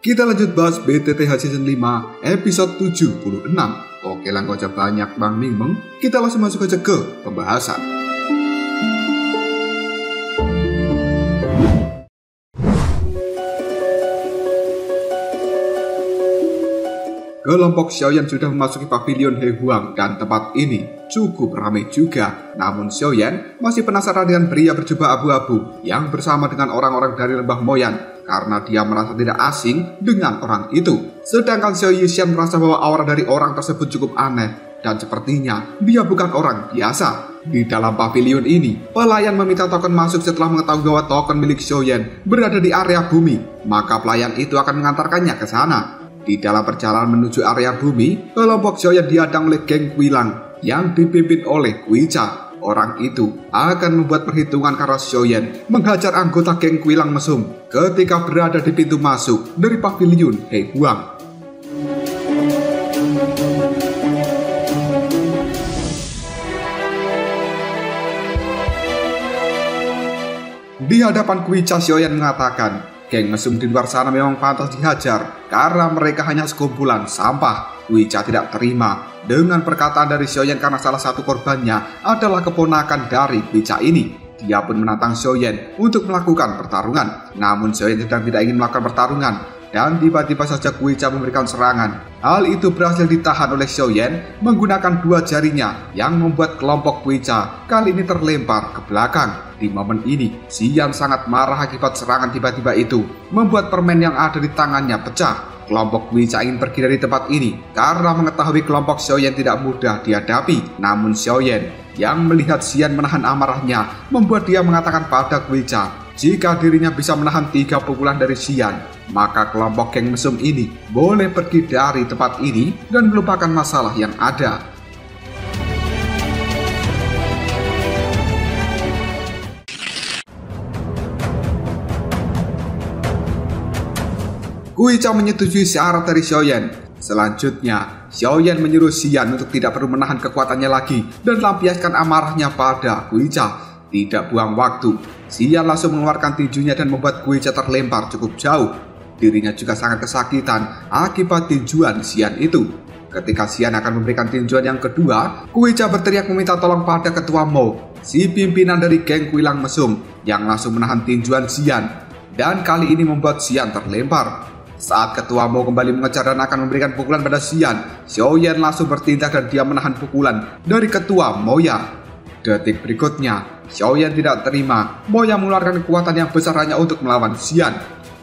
Kita lanjut bahas BTTH Season 5 episode 76. Oke lah, gak usah banyak Bang Mimeng, kita langsung masuk aja ke pembahasan. Kelompok Xiaoyan sudah memasuki pavilion He Huang dan tempat ini cukup ramai juga. Namun Xiaoyan masih penasaran dengan pria berjubah abu-abu yang bersama dengan orang-orang dari lembah Moyan karena dia merasa tidak asing dengan orang itu. Sedangkan Xiao Yishan merasa bahwa aura dari orang tersebut cukup aneh dan sepertinya dia bukan orang biasa. Di dalam pavilion ini, pelayan meminta token masuk setelah mengetahui bahwa token milik Xiaoyan berada di area bumi. Maka pelayan itu akan mengantarkannya ke sana. Di dalam perjalanan menuju area bumi, kelompok Xiaoyan dihadang oleh geng Quilang yang dipimpin oleh Guicha. Orang itu akan membuat perhitungan karena Xiaoyan menghajar anggota geng Quilang mesum ketika berada di pintu masuk dari pavilion He Huang. Di hadapan Guicha, Xiaoyan mengatakan, geng mesum di luar sana memang pantas dihajar karena mereka hanya sekumpulan sampah. Guicha tidak terima dengan perkataan dari Xiaoyan karena salah satu korbannya adalah keponakan dari Guicha ini. Dia pun menantang Xiaoyan untuk melakukan pertarungan. Namun Xiaoyan sedang tidak ingin melakukan pertarungan dan tiba-tiba saja Guicha memberikan serangan. Hal itu berhasil ditahan oleh Xiaoyan menggunakan dua jarinya yang membuat kelompok Guicha kali ini terlempar ke belakang. Di momen ini, Xian sangat marah akibat serangan tiba-tiba itu, membuat permen yang ada di tangannya pecah. Kelompok Guicha ingin pergi dari tempat ini karena mengetahui kelompok Xiaoyan tidak mudah dihadapi. Namun Xiaoyan yang melihat Xian menahan amarahnya membuat dia mengatakan pada Guicha, jika dirinya bisa menahan 3 pukulan dari Xian, maka kelompok geng mesum ini boleh pergi dari tempat ini dan melupakan masalah yang ada. Guicha menyetujui syarat dari Xiaoyan. Selanjutnya, Xiaoyan menyuruh Xian untuk tidak perlu menahan kekuatannya lagi dan lampiaskan amarahnya pada Guicha. Tidak buang waktu, Xian langsung mengeluarkan tinjunya dan membuat Guicha terlempar cukup jauh. Dirinya juga sangat kesakitan akibat tinjuan Xian itu. Ketika Xian akan memberikan tinjuan yang kedua, Guicha berteriak meminta tolong pada Ketua Mo, si pimpinan dari geng Quilang mesum, yang langsung menahan tinjuan Xian. Dan kali ini membuat Xian terlempar. Saat Ketua Mo kembali mengejar dan akan memberikan pukulan pada Xian, Xiaoyan langsung bertindak dan dia menahan pukulan dari Ketua Moya. Detik berikutnya, Xiaoyan tidak terima. Moya mengeluarkan kekuatan yang besar hanya untuk melawan Xian.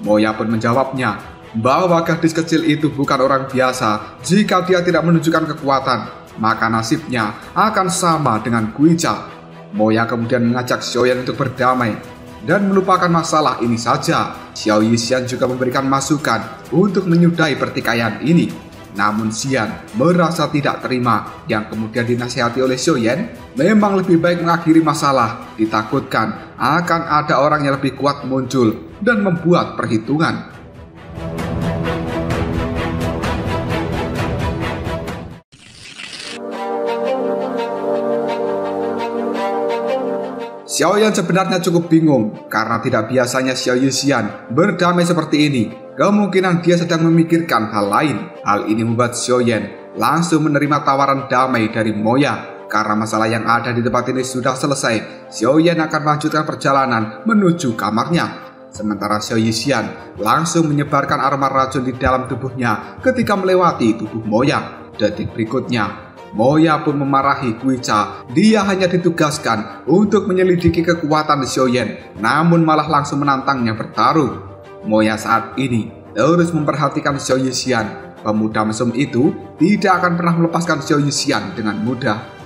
Moya pun menjawabnya bahwa gadis kecil itu bukan orang biasa. Jika dia tidak menunjukkan kekuatan, maka nasibnya akan sama dengan Guicha. Moya kemudian mengajak Xiaoyan untuk berdamai dan melupakan masalah ini saja. Xiao Yishan juga memberikan masukan untuk menyudahi pertikaian ini. Namun Xian merasa tidak terima, yang kemudian dinasihati oleh Xiaoyan memang lebih baik mengakhiri masalah. Ditakutkan akan ada orang yang lebih kuat muncul dan membuat perhitungan. Xiaoyan sebenarnya cukup bingung karena tidak biasanya Xiao Yishan berdamai seperti ini. Kemungkinan dia sedang memikirkan hal lain. Hal ini membuat Xiaoyan langsung menerima tawaran damai dari Moya. Karena masalah yang ada di tempat ini sudah selesai, Xiaoyan akan melanjutkan perjalanan menuju kamarnya. Sementara Xiao Yishan langsung menyebarkan aroma racun di dalam tubuhnya ketika melewati tubuh Moya. Detik berikutnya, Moya pun memarahi Guicha. Dia hanya ditugaskan untuk menyelidiki kekuatan Xiaoyan, namun malah langsung menantangnya bertarung. Moya saat ini terus memperhatikan Xiao Yishan. Pemuda mesum itu tidak akan pernah melepaskan Xiao Yishan dengan mudah.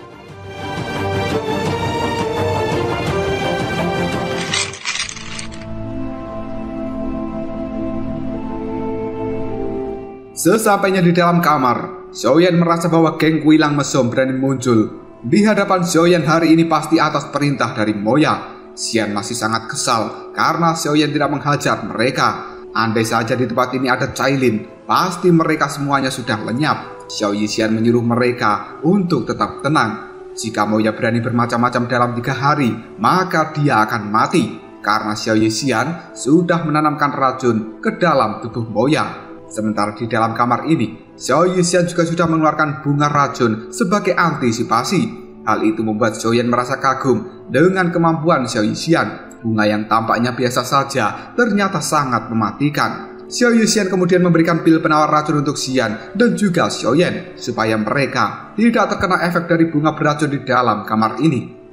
Sesampainya di dalam kamar, Xiaoyan merasa bahwa geng Quilang mesum berani muncul. Di hadapan Xiaoyan hari ini pasti atas perintah dari Moya. Xian masih sangat kesal karena Xiaoyan tidak menghajar mereka. Andai saja di tempat ini ada Cailin, pasti mereka semuanya sudah lenyap. Xiao Yishan menyuruh mereka untuk tetap tenang. Jika Moya berani bermacam-macam dalam 3 hari, maka dia akan mati. karena Xiao Yixian sudah menanamkan racun ke dalam tubuh Moya. Sementara di dalam kamar ini, Xiao Yixian juga sudah mengeluarkan bunga racun sebagai antisipasi. Hal itu membuat Xiaoyan merasa kagum dengan kemampuan Xiao Yixian. Bunga yang tampaknya biasa saja ternyata sangat mematikan. Xiao Yixian kemudian memberikan pil penawar racun untuk Xian dan juga Xiaoyan supaya mereka tidak terkena efek dari bunga beracun di dalam kamar ini.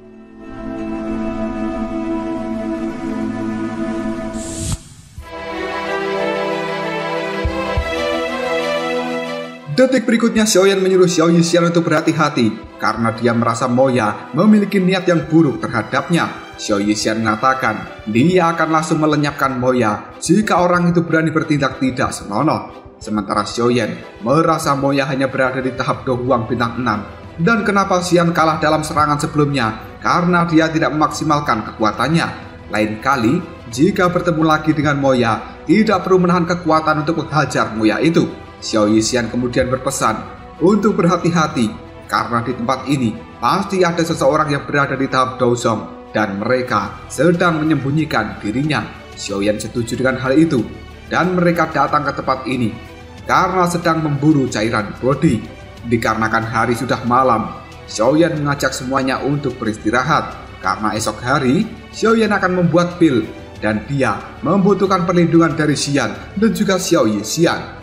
Detik berikutnya Xiaoyan menyuruh Xiao Yixian untuk berhati-hati karena dia merasa Moya memiliki niat yang buruk terhadapnya. Xiao Yixian mengatakan dia akan langsung melenyapkan Moya jika orang itu berani bertindak tidak senonoh. Sementara Xiaoyan merasa Moya hanya berada di tahap Do Huang bintang 6. Dan kenapa Xian kalah dalam serangan sebelumnya? Karena dia tidak memaksimalkan kekuatannya. Lain kali, jika bertemu lagi dengan Moya, tidak perlu menahan kekuatan untuk menghajar Moya itu. Xiao Yixian kemudian berpesan untuk berhati-hati karena di tempat ini pasti ada seseorang yang berada di tahap Douzong dan mereka sedang menyembunyikan dirinya. Xiaoyan setuju dengan hal itu dan mereka datang ke tempat ini karena sedang memburu cairan bodi. Dikarenakan hari sudah malam, Xiaoyan mengajak semuanya untuk beristirahat karena esok hari Xiaoyan akan membuat pil dan dia membutuhkan perlindungan dari Xian dan juga Xiao Yixian.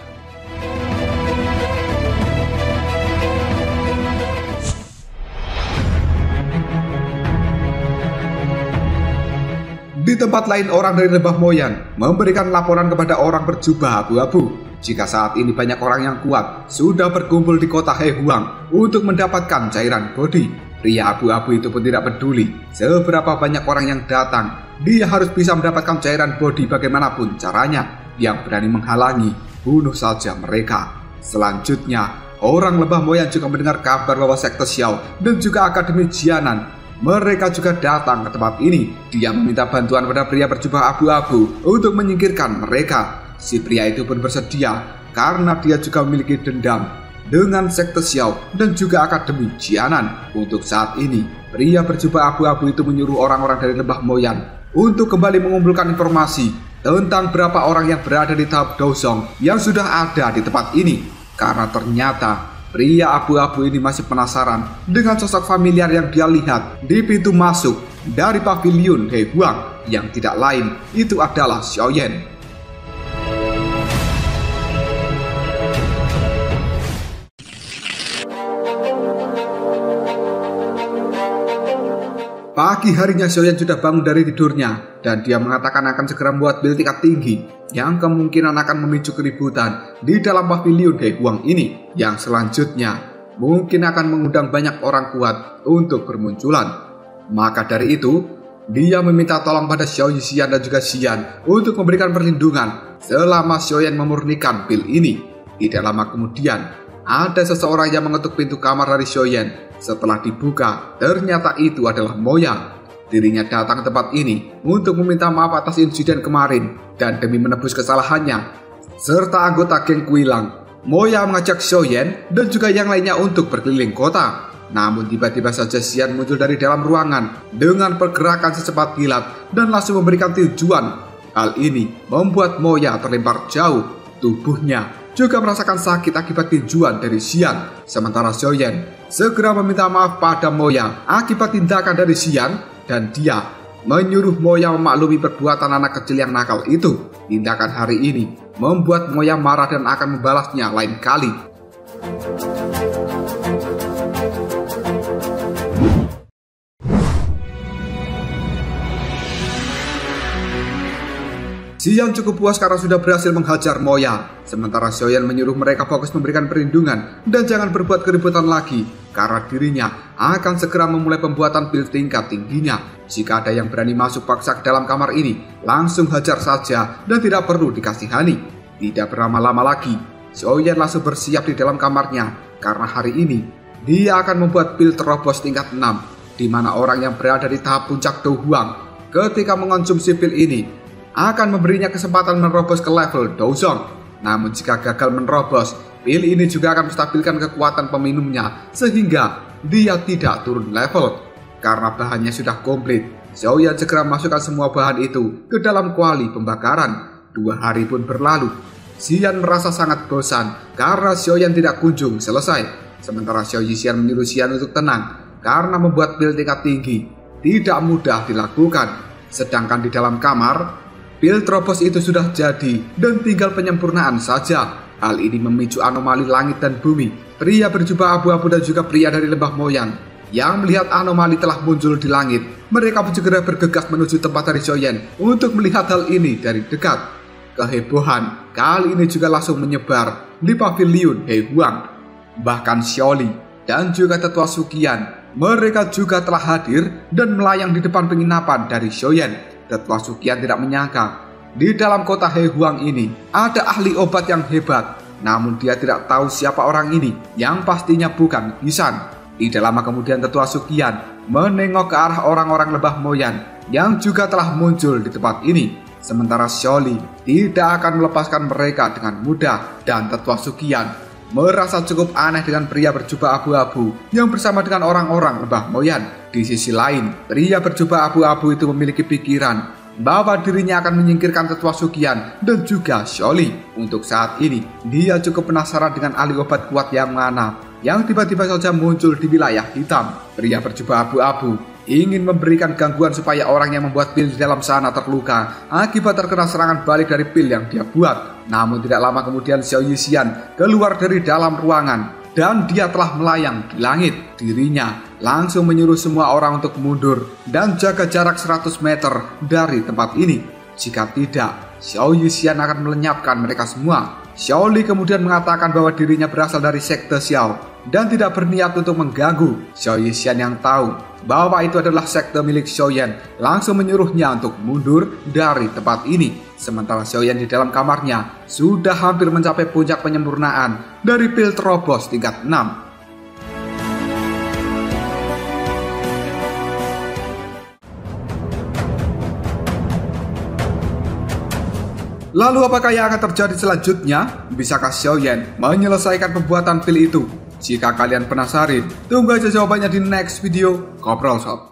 Di tempat lain, orang dari Lembah Moyan memberikan laporan kepada orang berjubah abu-abu jika saat ini banyak orang yang kuat sudah berkumpul di kota Hehuang untuk mendapatkan cairan bodi. Pria abu-abu itu pun tidak peduli seberapa banyak orang yang datang, dia harus bisa mendapatkan cairan bodi bagaimanapun caranya. Yang berani menghalangi, bunuh saja mereka. Selanjutnya, orang Lembah Moyan juga mendengar kabar bahwa sekte Xiao dan juga Akademi Jianan mereka juga datang ke tempat ini. Dia meminta bantuan pada pria berjubah abu-abu untuk menyingkirkan mereka. Si pria itu pun bersedia karena dia juga memiliki dendam dengan sekte Xiao dan juga Akademi Jianan. Untuk saat ini, pria berjubah abu-abu itu menyuruh orang-orang dari Lembah Moyan untuk kembali mengumpulkan informasi tentang berapa orang yang berada di tahap Douzong yang sudah ada di tempat ini. Karena ternyata pria abu-abu ini masih penasaran dengan sosok familiar yang dia lihat di pintu masuk dari paviliun Hehuang, yang tidak lain itu adalah Xiaoyan. Pagi harinya Xiaoyan sudah bangun dari tidurnya dan dia mengatakan akan segera membuat build tingkat tinggi yang kemungkinan akan memicu keributan di dalam paviliun Hehuang ini, yang selanjutnya mungkin akan mengundang banyak orang kuat untuk bermunculan. Maka dari itu, dia meminta tolong pada Xiao Yixian dan juga Xian untuk memberikan perlindungan selama Xiaoyan memurnikan pil ini. Tidak lama kemudian, ada seseorang yang mengetuk pintu kamar dari Xiaoyan. Setelah dibuka, ternyata itu adalah Moya. Dirinya datang ke tempat ini untuk meminta maaf atas insiden kemarin dan demi menebus kesalahannya serta anggota geng Kuilang. Moya mengajak Xiaoyan dan juga yang lainnya untuk berkeliling kota. Namun tiba-tiba saja Xian muncul dari dalam ruangan dengan pergerakan secepat kilat dan langsung memberikan tujuan. Hal ini membuat Moya terlempar jauh. Tubuhnya juga merasakan sakit akibat tinjuan dari Xian. Sementara Xiaoyan segera meminta maaf pada Moya akibat tindakan dari Xian dan dia menyuruh Moya memaklumi perbuatan anak kecil yang nakal itu. Tindakan hari ini membuat Moya marah dan akan membalasnya lain kali. Xian cukup puas karena sudah berhasil menghajar Moya. Sementara Xiaoyan menyuruh mereka fokus memberikan perlindungan dan jangan berbuat keributan lagi, karena dirinya akan segera memulai pembuatan build tingkat tingginya. Jika ada yang berani masuk paksa ke dalam kamar ini, langsung hajar saja dan tidak perlu dikasihani. Tidak berlama-lama lagi, Xiaoyan langsung bersiap di dalam kamarnya, karena hari ini dia akan membuat build terobos tingkat 6, di mana orang yang berada di tahap puncak Do Huang ketika mengonsumsi pil ini akan memberinya kesempatan menerobos ke level Douzong. Namun jika gagal menerobos, pil ini juga akan menstabilkan kekuatan peminumnya sehingga dia tidak turun level. Karena bahannya sudah komplit, Xiaoyan segera masukkan semua bahan itu ke dalam kuali pembakaran. 2 hari pun berlalu. Xian merasa sangat bosan karena Xiaoyan tidak kunjung selesai. Sementara Xiao Yixian menyuruh Xian untuk tenang karena membuat pil tingkat tinggi tidak mudah dilakukan. Sedangkan di dalam kamar, pil Tropos itu sudah jadi dan tinggal penyempurnaan saja. Hal ini memicu anomali langit dan bumi. Pria berjubah abu-abu dan juga pria dari lembah Moyan yang melihat anomali telah muncul di langit. Mereka pun segera bergegas menuju tempat dari Xiaoyan untuk melihat hal ini dari dekat. Kehebohan kali ini juga langsung menyebar di pavilion Hehuang. Bahkan Xiaoli dan juga tetua Suqian, mereka juga telah hadir dan melayang di depan penginapan dari Xiaoyan. Tetua Suqian tidak menyangka di dalam kota Hehuang ini ada ahli obat yang hebat. Namun dia tidak tahu siapa orang ini yang pastinya bukan Qisan. Tidak lama kemudian tetua Suqian menengok ke arah orang-orang lembah Moyan yang juga telah muncul di tempat ini. Sementara Xiaoli tidak akan melepaskan mereka dengan mudah, dan tetua Suqian merasa cukup aneh dengan pria berjubah abu-abu yang bersama dengan orang-orang lembah Moyan. Di sisi lain, pria berjubah abu-abu itu memiliki pikiran bahwa dirinya akan menyingkirkan tetua Suqian dan juga Xiaoli. Untuk saat ini, dia cukup penasaran dengan ahli obat kuat yang mana yang tiba-tiba saja muncul di wilayah hitam. Pria berjubah abu-abu ingin memberikan gangguan supaya orang yang membuat pil di dalam sana terluka akibat terkena serangan balik dari pil yang dia buat. Namun tidak lama kemudian Xiao Yixian keluar dari dalam ruangan dan dia telah melayang di langit. Dirinya langsung menyuruh semua orang untuk mundur dan jaga jarak 100 meter dari tempat ini. Jika tidak, Xiao Yixian akan melenyapkan mereka semua. Xiaoli kemudian mengatakan bahwa dirinya berasal dari sekte Xiao dan tidak berniat untuk mengganggu. Xiao Yixian yang tahu bahwa itu adalah sekte milik Xiaoyan langsung menyuruhnya untuk mundur dari tempat ini. Sementara Xiaoyan di dalam kamarnya sudah hampir mencapai puncak penyempurnaan dari pil Tropos tingkat 6. Lalu apakah yang akan terjadi selanjutnya? Bisakah Xiaoyan menyelesaikan pembuatan pil itu? Jika kalian penasaran, tunggu aja jawabannya di next video Koprol Shop.